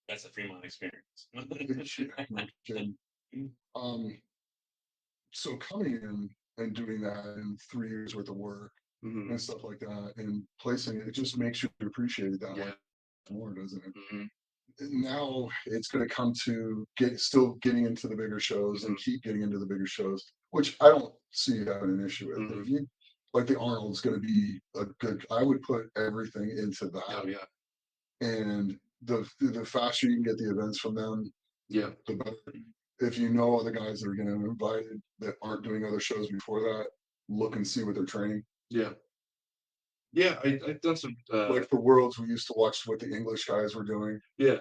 That's a Fremont experience. no kidding. So coming in and doing that in 3 years worth of work Hmm. and stuff like that and placing it, it just makes you appreciate it that Yeah. much more, doesn't it? Hmm. Now it's going to come to still getting into the bigger shows and keep getting into the bigger shows, which I don't see having an issue with. Mhm. If you, like the Arnold's going to be a good. I would put everything into that, Oh yeah. and the faster you can get the events from them, Yeah. the better. If you know other guys that are getting invited that aren't doing other shows before that, look and see what they're training. Yeah. Yeah. I've done some. Like for Worlds, we used to watch what the English guys were doing. Yeah.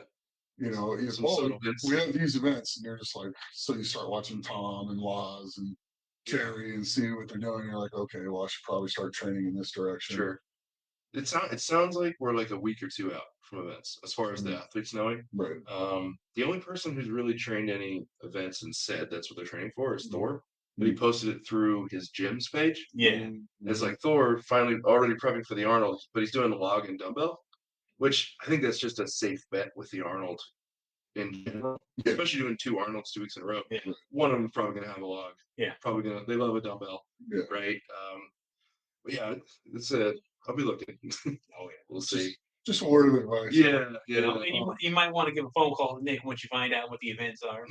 It's, Some oh, subtle hints. we have these events, and you're just like, so you start watching Tom and Laz and Terry and seeing what they're doing. You're like, okay, well, I should probably start training in this direction. Sure. It sounds like we're like a week or two out from events as far as the Mhm. athletes knowing. Right. The only person who's really trained any events and said that's what they're training for is Mhm. Thor. But he posted it through his gym's page. Yeah. It's like Thor finally already prepping for the Arnold, but he's doing the log and dumbbell, which I think that's just a safe bet with the Arnold in general, Yeah. especially doing 2 Arnolds 2 weeks in a row. Yeah. One of them's probably gonna have a log. Yeah. They love a dumbbell. Yeah. Right. But yeah, it's a. I'll be looking. Oh yeah. We'll see. Just a word of advice. Yeah. And you might want to give a phone call to Nick once you find out what the events are.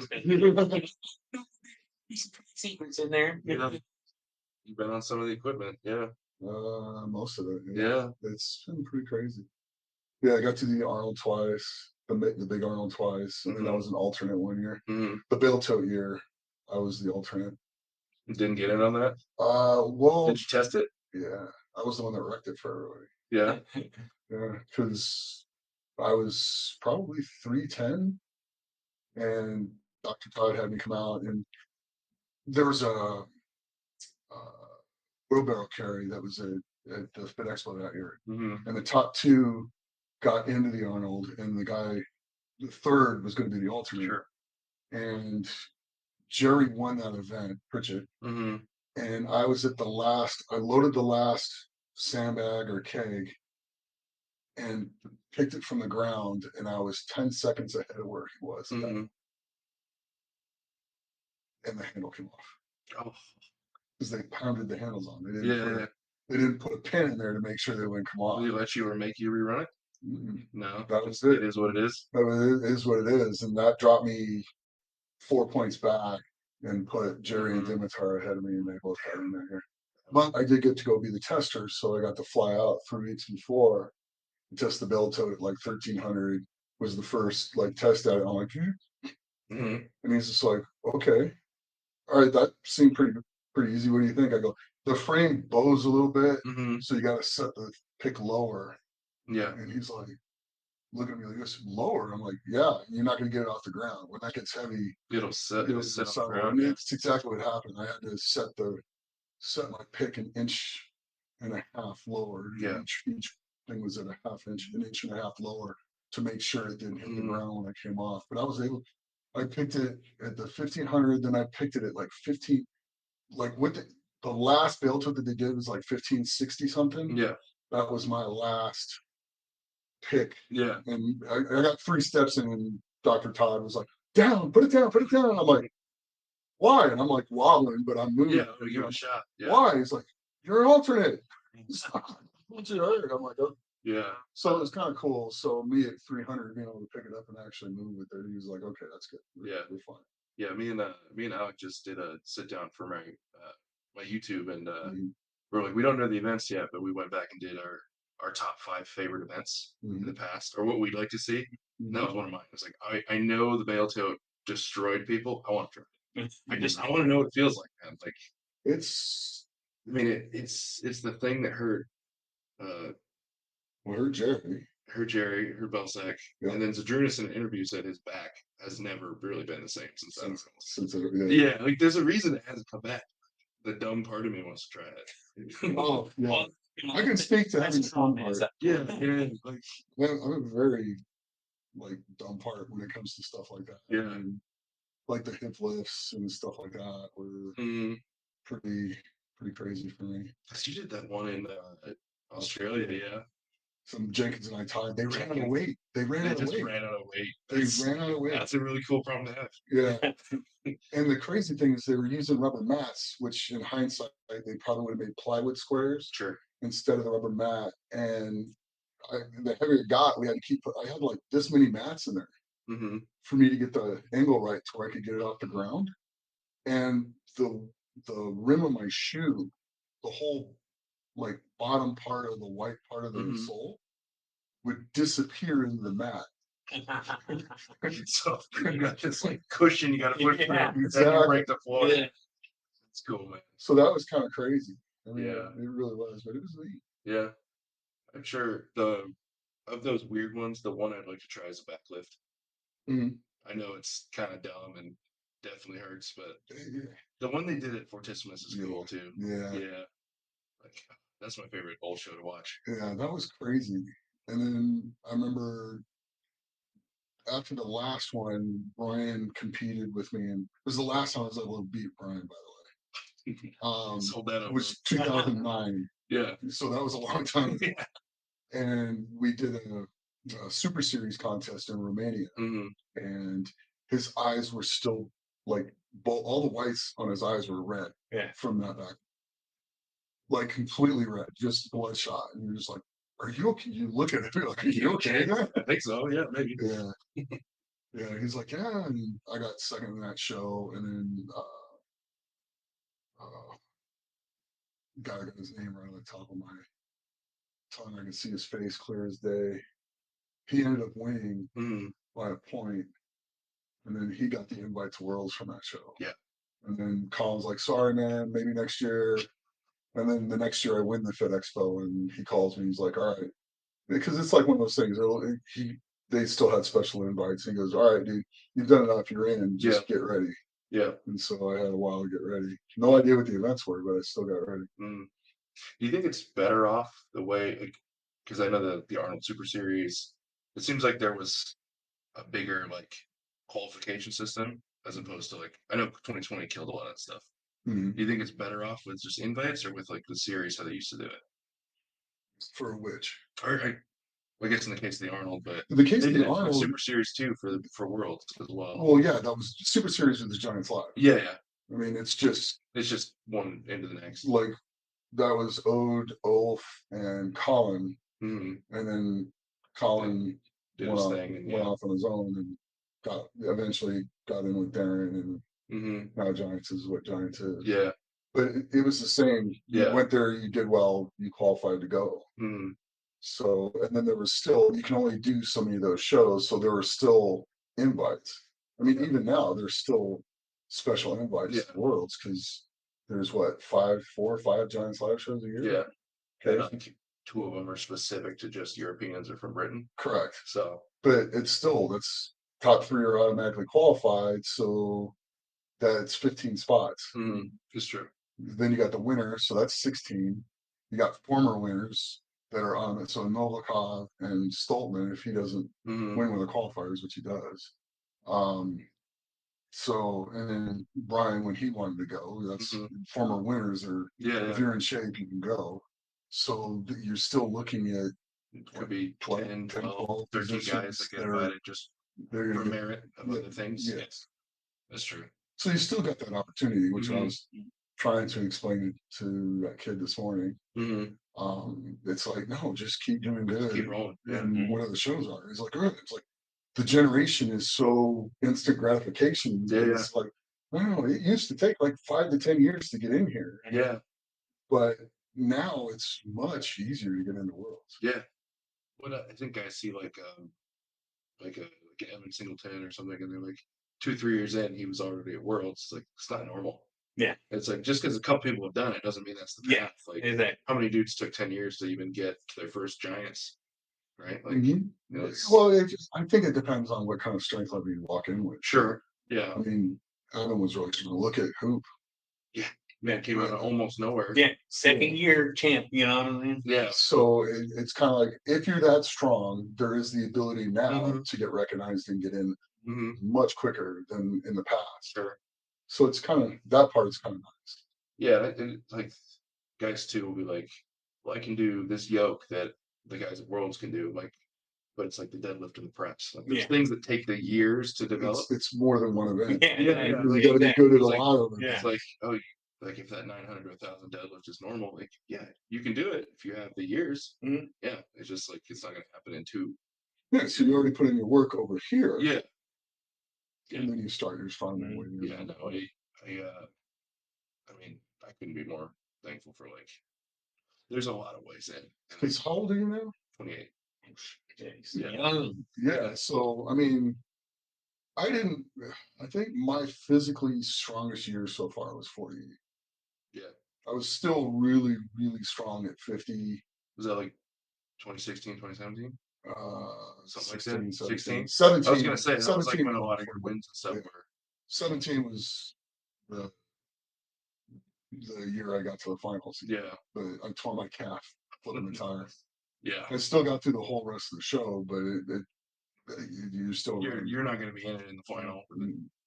There's some secrets in there. Yeah. You've been on some of the equipment. Yeah. Most of it. Yeah. It's been pretty crazy. Yeah, I got to the Arnold twice, the big Arnold twice. I mean, that was an alternate one year. Mm-hmm. The Bale Tote year, I was the alternate. Didn't get in on that. Well, Did you test it? yeah, I was the one that wrecked it for everybody. Yeah. Yeah, because I was probably 310, and Dr. Todd had me come out, and there was a wheelbarrow carry that was at the Fit Expo that year, Mm-hmm. and the top two got into the Arnold, and the third was going to be the alternate. Sure. And Jerry won that event, Pritchett, Mm-hmm. and I was at the last. I loaded the last sandbag or keg, and picked it from the ground, and I was 10 seconds ahead of where he was. Mm-hmm. And the handle came off. Oh, Because they pounded the handles on. yeah. They didn't put a pin in there to make sure they wouldn't come off. Did they let you or make you rerun it? No. That was it. It is what it is. It is what it is. And that dropped me 4 points back and put Jerry and Dimitar ahead of me, and they both got in there. But I did get to go be the tester, so I got to fly out 3 weeks before and test the bell tote at like 1300. Was the first like test at it. I'm like, and he's just like, okay, all right, that seemed pretty easy. What do you think? I go, the frame bows a little bit, so you got to set the pick lower. Yeah. And he's like, looking at me like this, lower. I'm like, yeah, you're not going to get it off the ground. When that gets heavy, It'll sit on the And ground. it's exactly what happened. I had to set my pick an inch and a half lower. Yeah. Each thing was at an inch and a half lower to make sure it didn't hit the ground when I came off. But I picked it at the 1500, then I picked it at like 15, like with the last bell tote that they did was like 1560 something. Yeah. That was my last pick. Yeah. And I got 3 steps in, and Dr. Todd was like, down, put it down, put it down. And I'm like, why? And I'm like wobbling, but I'm moving. Yeah, we give it a shot. Yeah. Why? He's like, you're an alternate. What's it hurt? I'm like, oh. Yeah. So it was kind of cool. So me at 300 being able to pick it up and actually move with it, he was like, okay, that's good. Yeah. We're fine. Yeah, me and Alec just did a sit down for my YouTube, and we're like, we don't know the events yet, but we went back and did our top 5 favorite events in the past, or what we'd like to see. And that was one of mine. It's like, I know the bale tote destroyed people. I want to try it. I want to know what it feels like, man. Like, it's the thing that hurt Jerry, hurt Belsack, and then Zadrunas in an interview said his back has never really been the same since yeah, like there's a reason it hasn't come back. The dumb part of me wants to try it. Oh yeah. Well, I can speak to having a dumb part. Yeah, like I'm a very like dumb part when it comes to stuff like that. Yeah. Like the hip lifts and stuff like that were pretty crazy for me. You did that one in Australia, yeah. Some Jenkins and I tied. They ran out of weight. They ran out of weight. That's a really cool problem to have. Yeah. And the crazy thing is they were using rubber mats, which in hindsight they probably would have made plywood squares instead of the rubber mat. And the heavier it got, I had like this many mats in there for me to get the angle right to where I could get it off the ground. And the rim of my shoe, the whole like bottom part of the white part of the sole would disappear into the mat. So you got this like cushion you got to push back, exactly. Then you break the floor. Yeah. That's cool, man. So that was kind of crazy. I mean, yeah, it really was, but it was neat. Yeah, I'm sure of those weird ones, the one I'd like to try is a backlift. I know it's kind of dumb and definitely hurts, but the one they did at Fortissimus is cool too. Yeah. Like, that's my favorite old show to watch. Yeah, that was crazy. And then I remember after the last one, Brian competed with me, and it was the last time I was able to beat Brian, by the way. Hold that up. It was 2009. Yeah. So that was a long time ago. And we did a Super Series contest in Romania. And his eyes were still like, all the whites on his eyes were red from that back. Like completely red, just bloodshot. And you're just like, are you okay? You look at it, you're like, are you okay? I think so, yeah, maybe. Yeah. Yeah, he's like, yeah, and I got second in that show, and then guy got his name right on the top of my tongue. I can see his face clear as day. He ended up winning by a point, and then he got the invite to Worlds from that show. Yeah. And then Colin's like, sorry, man, maybe next year. And then the next year I win the Fit Expo, and he calls me. He's like, all right. Because it's like one of those things. They still had special invites. He goes, all right, dude, you've done enough. You're in. Just get ready. Yeah. And so I had a while to get ready. No idea what the events were, but I still got ready. Do you think it's better off the way, because I know the Arnold Super Series, it seems like there was a bigger like qualification system as opposed to like, I know 2020 killed a lot of stuff. Do you think it's better off with just invites or with like the series how they used to do it? For which? I guess in the case of the Arnold, but In the case they of did the it for Arnold, Super Series too for Worlds as well. well, yeah, that was Super Series with the Giants Live. Yeah. I mean, it's just one into the next. like that was Ode, Ulf, and Colin, Mm-hmm. and then Colin did went his off, thing and went off on his own and eventually got in with Darren, and now Giants is what Giants is. Yeah. But it was the same. You Yeah. went there, you did well, you qualified to go. Mm-hmm. So, and then there was still, you can only do so many of those shows. So there were still invites. I mean, even now, there's still special invites to Worlds because there's what, 4 or 5 Giants Live shows a year? Yeah. Okay. I think 2 of them are specific to just Europeans or from Britain. Correct. So, but it's still, that's top 3 are automatically qualified. So that's 15 spots. It's true. Then you got the winner. So that's 16. You got former winners that are on it. So Novikov and Stoltman, if he doesn't win with the qualifiers, which he does. So, and then Brian, when he wanted to go, that's former winners are, if you're in shape, you can go. So you're still looking at, it could be 10, 12, 13 guys that get invited just for merit of other things. Yes, that's true. So you still got that opportunity, which I was trying to explain to that kid this morning. It's like, no, just keep doing good. Keep rolling. And what other shows are? He's like, oh, it's like the generation is so instant gratification. It's like, wow, it used to take like 5 to 10 years to get in here. Yeah. But now it's much easier to get into Worlds. Yeah. What I think I see like Evan Singleton or something, and they're like 2-3 years in, he was already at Worlds. It's like, it's not normal. Yeah. It's like just because a couple people have done it doesn't mean that's the path. Like, exactly. How many dudes took 10 years to even get to their first Giants? Right? Like, well, I think it depends on what kind of strength level you walk in with. Sure. Yeah. I mean, Adam was really trying to look at hoop. Yeah. Man, came out of almost nowhere. Yeah. Second year champ, you know what I mean? Yeah. So it's kind of like, if you're that strong, there is the ability now to get recognized and get in much quicker than in the past. Sure. So it's kind of, that part is kind of nice. Yeah. Like guys too will be like, well, I can do this yoke that the guys at Worlds can do. Like, but it's like the deadlift and the press. Like there's things that take the years to develop. It's more than one event. Yeah. You got to be good at a lot of them. It's like, oh, like if that 900 to 1,000 deadlift is normal, like, yeah, you can do it if you have the years. Yeah. It's just like, it's not going to happen in 2. Yeah. So you already put in your work over here. Yeah. And then you start your finding way. Yeah. No, I mean, I couldn't be more thankful for like, there's a lot of ways in. Because how old are you now? 28. Yeah. So, I mean, I think my physically strongest year so far was 48. Yeah. I was still really, really strong at 50. Was that like 2016, 2017? Something like that. 16. 17. I was gonna say that was like when a lot of your wins and stuff were. 17 was the year I got to the finals. Yeah. But I tore my calf, flipping the tire. Yeah. I still got through the whole rest of the show, but you're still you're not going to be in it in the final.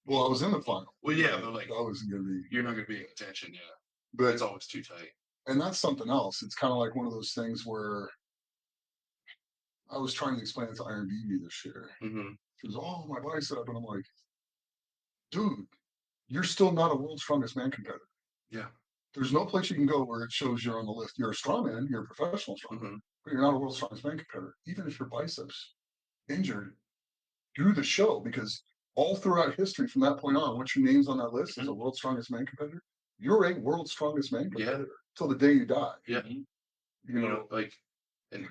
Well, I was in the final. Well, yeah, but like I wasn't going to be. You're not going to be in attention, yeah. But it's always too tight. And that's something else. It's kind of like one of those things where I was trying to explain it to Iron BB this year. She was, oh, my bicep, and I'm like, dude, you're still not a world's strongest man competitor. Yeah. There's no place you can go where it shows you're on the list. You're a strongman, you're a professional strongman, but you're not a world's strongest man competitor. Even if your biceps injured, do the show, because all throughout history from that point on, once your name's on that list as a world's strongest man competitor, you're a world's strongest man competitor till the day you die. Yeah. You know, like, and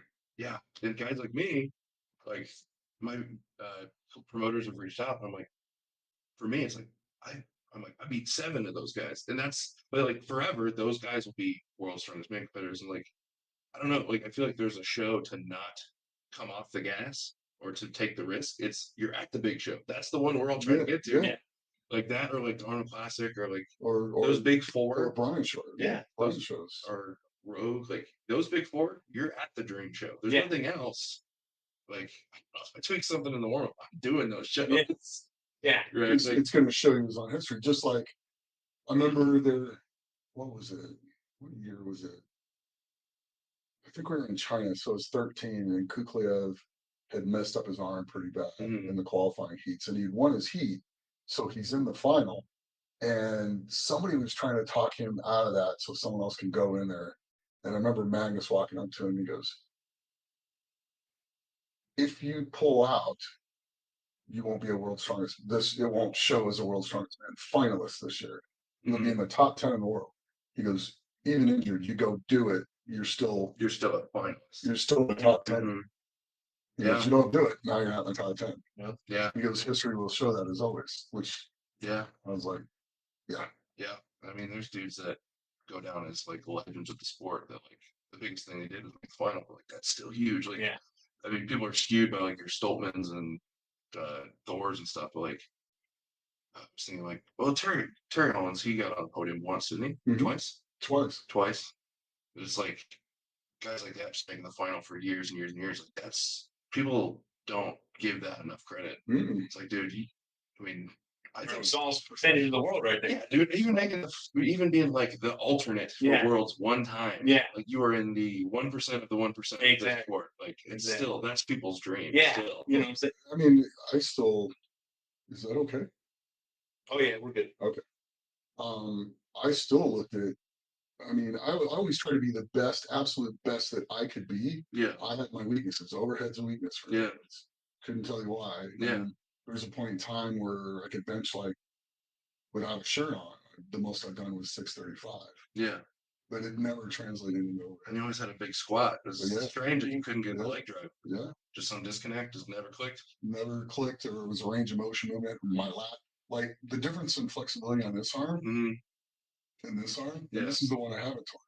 and guys like me, like my promoters have reached out, and I'm like, for me, it's like I'm like, I beat 7 of those guys, and but like forever, those guys will be world's strongest man competitors, and like, I don't know, like I feel like there's a show to not come off the gas or to take the risk. You're at the big show. That's the one we're all trying to get to. Yeah. Like that, or like the Arnold Classic, or like or those big 4, or Brian shows. Yeah, those shows are Rogue. Like those big 4, you're at the dream show. There's nothing else. Like if I tweak something in the warm-up, I'm doing those shows. Yeah, right. It's going to show you on history. Just like I remember what was it? What year was it? I think we were in China, so it's 13, and Kuklyev had messed up his arm pretty bad in the qualifying heats, and he'd won his heat, so he's in the final. And somebody was trying to talk him out of that so someone else can go in there. And I remember Magnus walking up to him. He goes, "If you pull out, you won't be a world's strongest. It won't show as a world's strongest man finalist this year. You'll be in the top 10 in the world." He goes, "Even injured, you go do it. You're still a finalist. You're still in the top 10." He goes, "You don't do it, now you're not in the top 10." Yeah. He goes, "History will show that as always," which I was like, yeah. I mean, there's dudes that go down as like legends of the sport that like the biggest thing they did was make the final. Like that's still huge. Like, I mean, people are skewed by like your Stoltmans and Thors and stuff, but like I was thinking like, well, Terry Owens, he got on the podium once, didn't he? Twice. But it's like guys like that just making the final for years and years and years. Like people don't give that enough credit. It's like, dude, I mean, I think it's almost percentage of the world right there. Yeah, dude. Even being like the alternate for worlds one time. Yeah, like you are in the 1% of the 1% of the sport. Like it's still that's people's dream. Yeah, still. You know what I'm saying? I mean, is that okay? Oh yeah, we're good. Okay. I still looked at. I mean, I always try to be the best, absolute best that I could be. Yeah. I had my weaknesses. Overhead's a weakness for me. Couldn't tell you why. Yeah. And there was a point in time where I could bench like without a shirt on. The most I've done was 635. Yeah. But it never translated into overhead. And you always had a big squat. It was strange that you couldn't get the leg drive. Yeah. Just some disconnect. Just never clicked. Never clicked, or it was a range of motion movement. My lat, like the difference in flexibility on this arm and this arm. And this is the one I haven't torn.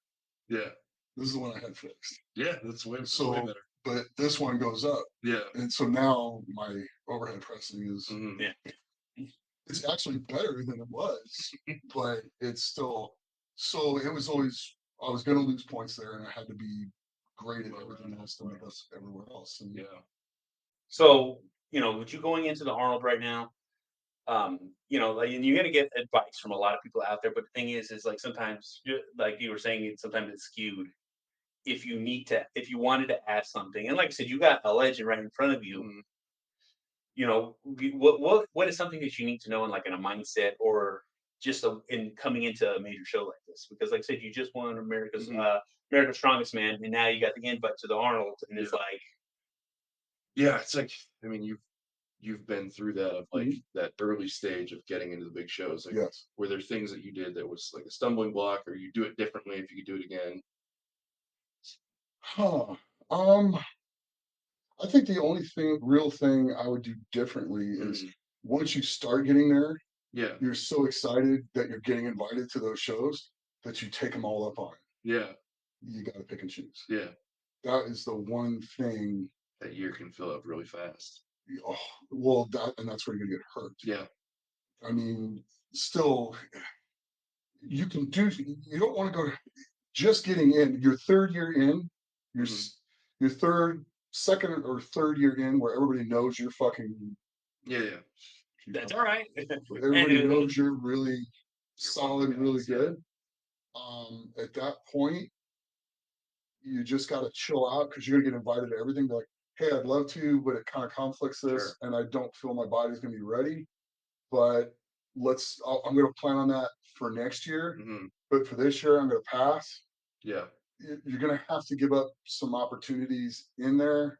Yeah. This is the one I had fixed. Yeah, that's way better. But this one goes up. Yeah. And so now my overhead pressing is it's actually better than it was, but it's still so it was always I was gonna lose points there and I had to be great at everything else to make us everywhere else. And so, with you going into the Arnold right now, like, and you're gonna get advice from a lot of people out there, but the thing is like sometimes, like you were saying, sometimes it's skewed. If you wanted to ask something, and like I said, you got a legend right in front of you. What is something that you need to know in a mindset or just in coming into a major show like this? Because like I said, you just won America's Strongest Man, and now you got the invite to the Arnold, and it's like, it's like I mean you've been through that of like that early stage of getting into the big shows. Like, were there things that you did that was like a stumbling block, or you do it differently if you could do it again? I think the only real thing I would do differently is once you start getting there, you're so excited that you're getting invited to those shows that you take them all up on it. Yeah. You got to pick and choose. Yeah. That is the one thing. That year can fill up really fast. Oh, well, that's where you're going to get hurt. Yeah. I mean, still, you don't want to go just getting in. Your third year in, your second or third year in, where everybody knows you're fucking. Yeah. That's all right. Everybody knows you're really solid, really good. At that point, you just got to chill out because you're gonna get invited to everything. Be like, hey, I'd love to, but it kind of conflicts this, and I don't feel my body's gonna be ready. But I'm gonna plan on that for next year. But for this year, I'm gonna pass. Yeah. You're gonna have to give up some opportunities in there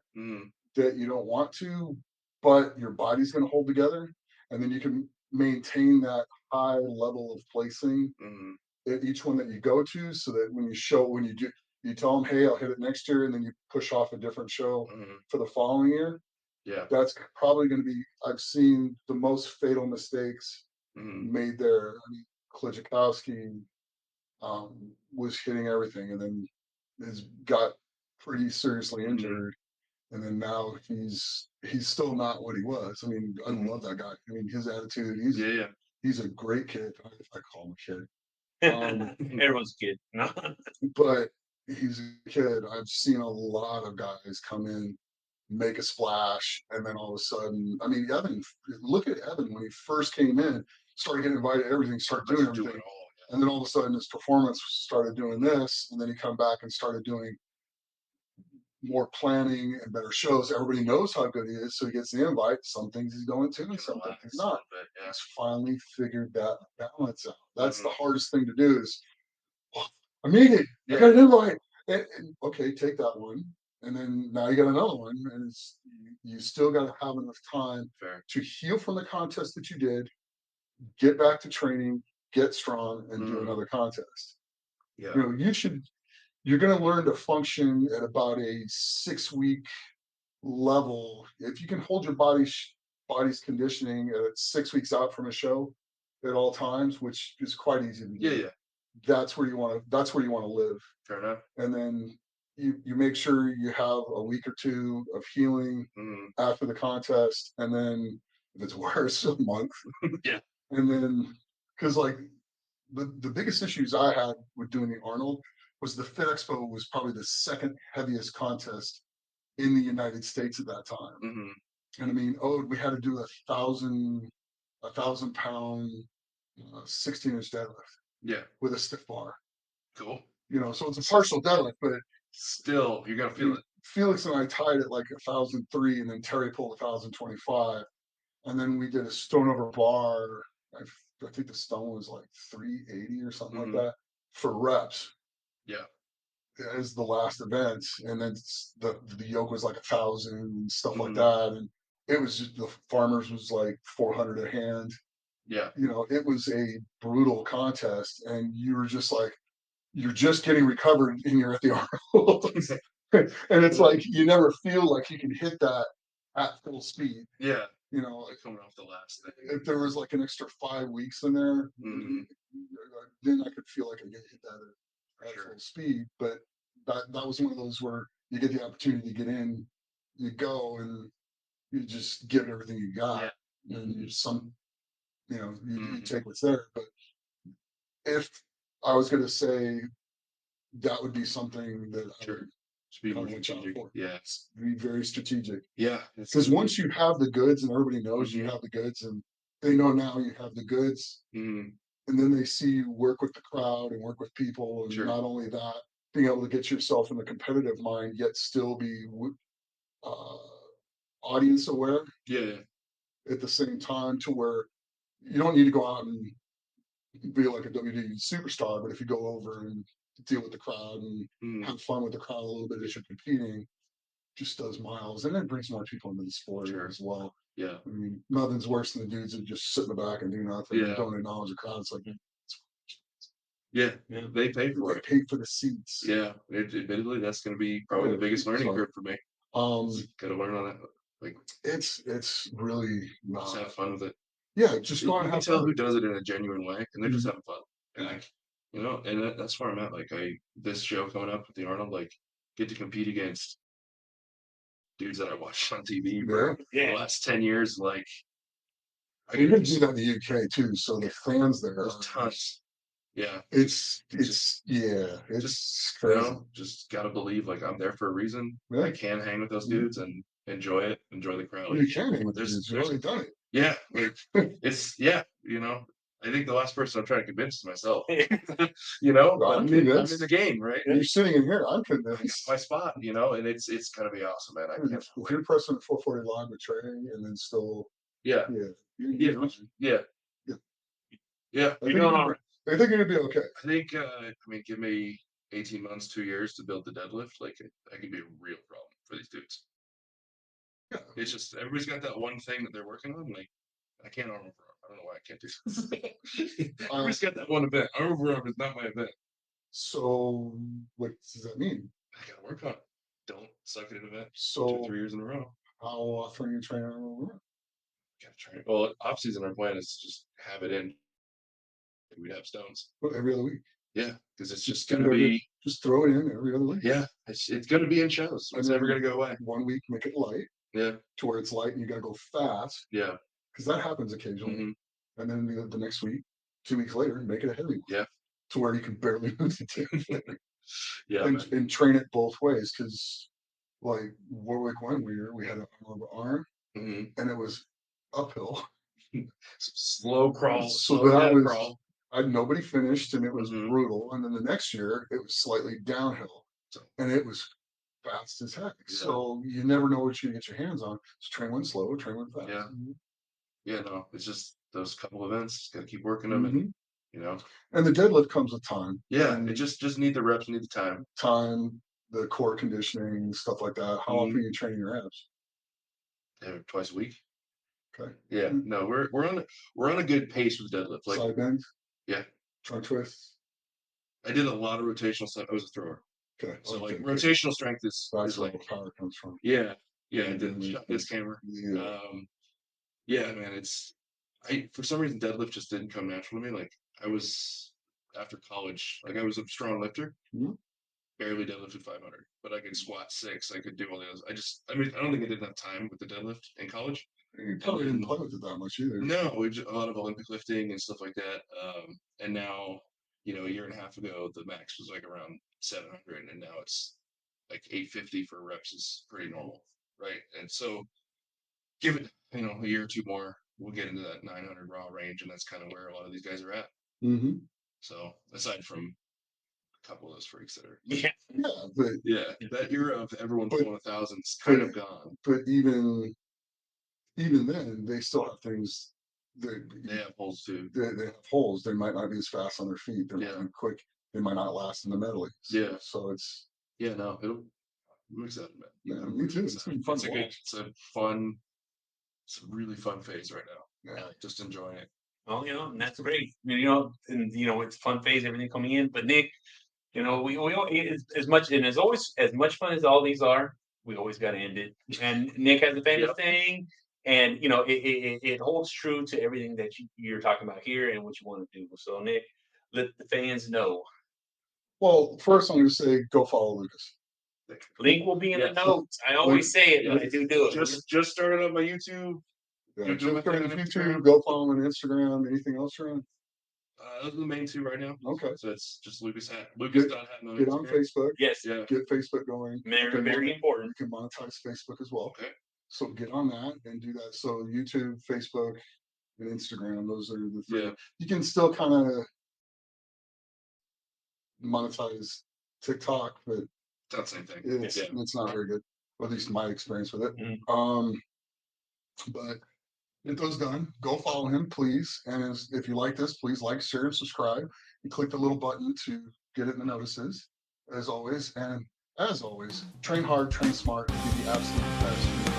that you don't want to, but your body's gonna hold together, and then you can maintain that high level of placing at each one that you go to, so that when you tell them, hey, I'll hit it next year, and then you push off a different show for the following year. Yeah. That's probably going to be, I've seen the most fatal mistakes made there. I mean, Klitschkowski was hitting everything and then got pretty seriously injured. And then now he's still not what he was. I mean, I love that guy. I mean, his attitude, he's a great kid. If I call him a kid. Everyone's a kid. But he's a kid. I've seen a lot of guys come in, make a splash, and then all of a sudden, I mean, look at Evan when he first came in, started getting invited to everything, started doing everything. And then all of a sudden his performance started doing this, and then he come back and started doing more planning and better shows. Everybody knows how good he is, so he gets the invite. Some things he's going to, and some things he's not. He's finally figured that balance out. That's the hardest thing to do is, I made it. I got an invite. And, okay, take that one. And then now you got another one. And it's, you still got to have enough time to heal from the contest that you did, get back to training, get strong, and do another contest. Yeah. You know, you're going to learn to function at about a 6-week level. If you can hold your body's conditioning at 6 weeks out from a show at all times, which is quite easy to do. Yeah. That's where you want to live. Fair enough. And then you make sure you have a week or two of healing after the contest, and then if it's worse, a month. Yeah. And then, because like the biggest issues I had with doing the Arnold was the Fit Expo was probably the second heaviest contest in the United States at that time. And I mean, we had to do a 1,000-pound 16-inch deadlift. Yeah. With a stiff bar. Cool. You know, so it's a partial deadlift, but still you're gonna feel it. Felix and I tied it like 1,003, and then Terry pulled 1,025, and then we did a stone over bar. I think the stone was like 380 or something like that for reps. Yeah. As the last event, and then the yoke was like 1,000 and stuff like that, and it was just the farmers was like 400 a hand. Yeah. You know, it was a brutal contest, and you were just like, you're just getting recovered and you're at the Arnold. And it's like, you never feel like you can hit that at full speed. Yeah. You know, like coming off the last thing. If there was like an extra 5 weeks in there, then I could feel like I could hit that at full speed. But that was one of those where you get the opportunity to get in, you go, and you just give it everything you got. Yeah. And you take what's there. But if I was going to say that would be something that I would be more strategic. Yeah, be very strategic. Yeah, because once you have the goods and everybody knows you have the goods, and they know now you have the goods, and then they see you work with the crowd and work with people, and not only that, being able to get yourself in the competitive mind, yet still be audience aware. Yeah. At the same time, to where you don't need to go out and be like a WWE superstar, but if you go over and deal with the crowd and have fun with the crowd a little bit as you're competing, just does miles, and it brings more people into the sport as well. Yeah. I mean, nothing's worse than the dudes that just sit in the back and do nothing and don't acknowledge the crowd. It's like, they pay for it. They pay for the seats. Yeah, admittedly, that's going to be probably the biggest learning curve for me. Got to learn on that. Like, it's really not. Just have fun with it. Yeah, just go and have tell fun. who does it in a genuine way, and they're just having fun. And like, and that's where I'm at. Like, this show coming up with the Arnold, like, get to compete against dudes that I watched on TV for the last 10 years. Like, you're gonna do that in the UK too, so the fans there. There's tons. Yeah, it's crazy. Just gotta believe like I'm there for a reason. I can hang with those dudes and enjoy it, enjoy the crowd. Well, you can hang with those dudes. You've already done it. Yeah, like, it's I think the last person I'm trying to convince is myself. I'm in the game, right? You're sitting in here. I'm convinced. My spot, and it's gonna be awesome, man. I can't. If you're pressing 440 live with training and then still, yeah. I think you're gonna be okay. I think, give me 18 months, 2 years to build the deadlift. Like, that could be a real problem for these dudes. Yeah. It's just everybody's got that one thing that they're working on. Like, I can't arm over arm. I don't know why I can't do this. Everybody's got that one event. Arm over arm is not my event. So what does that mean? I gotta work on it. Don't suck at an event 2 or 3 years in a row. How often are you training arm over arm? Gotta train. Well, off season, our plan is to just have it in. We'd have stones. Every other week. Yeah, because it's just gonna be. Just throw it in every other week. Yeah, it's gonna be in shows. It's never gonna go away. 1 week, make it light. Yeah. To where it's light and you gotta go fast. Yeah. Because that happens occasionally. And then the next week, 2 weeks later, make it a heavy one. Yeah. To where you can barely move the two. Yeah. And train it both ways, because like Warwick one we had an arm over arm, and it was uphill. Slow crawl. So that was crawl. Nobody finished, and it was brutal. And then the next year, it was slightly downhill, and it was fast as heck. So you never know what you get your hands on. So train one slow, train one fast. Yeah. Yeah, no, it's just those couple events. Got to keep working them, and And the deadlift comes with time. Yeah, and it just need the reps, need the time. The core conditioning, stuff like that. How often are you training your abs? Twice a week. Okay. Yeah, no, we're on a good pace with deadlift. Like side bends. Yeah. Trunk twists. I did a lot of rotational stuff. I was a thrower. Okay. So rotational strength is That's where like the power comes from. Yeah. I did this camera. Yeah. Yeah, man, for some reason deadlift just didn't come natural to me. Like I was after college, like I was a strong lifter. Barely deadlifted 500, but I could squat 6. I could do all the others. I don't think I did enough time with the deadlift in college. You probably didn't play with it that much either. No, a lot of Olympic lifting and stuff like that. And now, a year and a half ago, the max was like around 700, and now it's like 850 for reps is pretty normal, right? And so, give it, a year or two more, we'll get into that 900 raw range, and that's kind of where a lot of these guys are at. So, aside from couple of those freaks that are that era of everyone pulling 1,000's kind of gone. But even then, they still have things. They have holes too. They have holes. They might not be as fast on their feet. They're not quick. They might not last in the medley. So it's no, I'm excited about it. Yeah, me too. It's fun to watch. It's a really fun phase right now. Yeah, just enjoying it. Oh, and that's great. It's a fun phase, everything coming in. But Nick, we all as much and as much fun as all these are, we always got to end it. And Nick has a famous saying, and it holds true to everything that you're talking about here and what you want to do. So Nick, let the fans know. Well, first I'm going to say go follow Lucas. Link will be in the notes. I always say it, but I do it. Just started on my YouTube. Yeah, just started on YouTube. Go follow him on Instagram. Anything else, Ron? Those are the main 2 right now. Okay. So it's just Lucas Hatton. Lucas.Hatton. Get on Facebook. Yes. Yeah. Get Facebook going. Very important. You can monetize Facebook as well. Okay. So get on that and do that. So YouTube, Facebook, and Instagram. Those are the 3. Yeah. You can still kind of monetize TikTok, but it's not the same thing. It's not very good. Or at least my experience with it. But get those done. Go follow him, please. And if you like this, please like, share, and subscribe. And click the little button to get it in the notices, as always. And as always, train hard, train smart, and be the absolute best.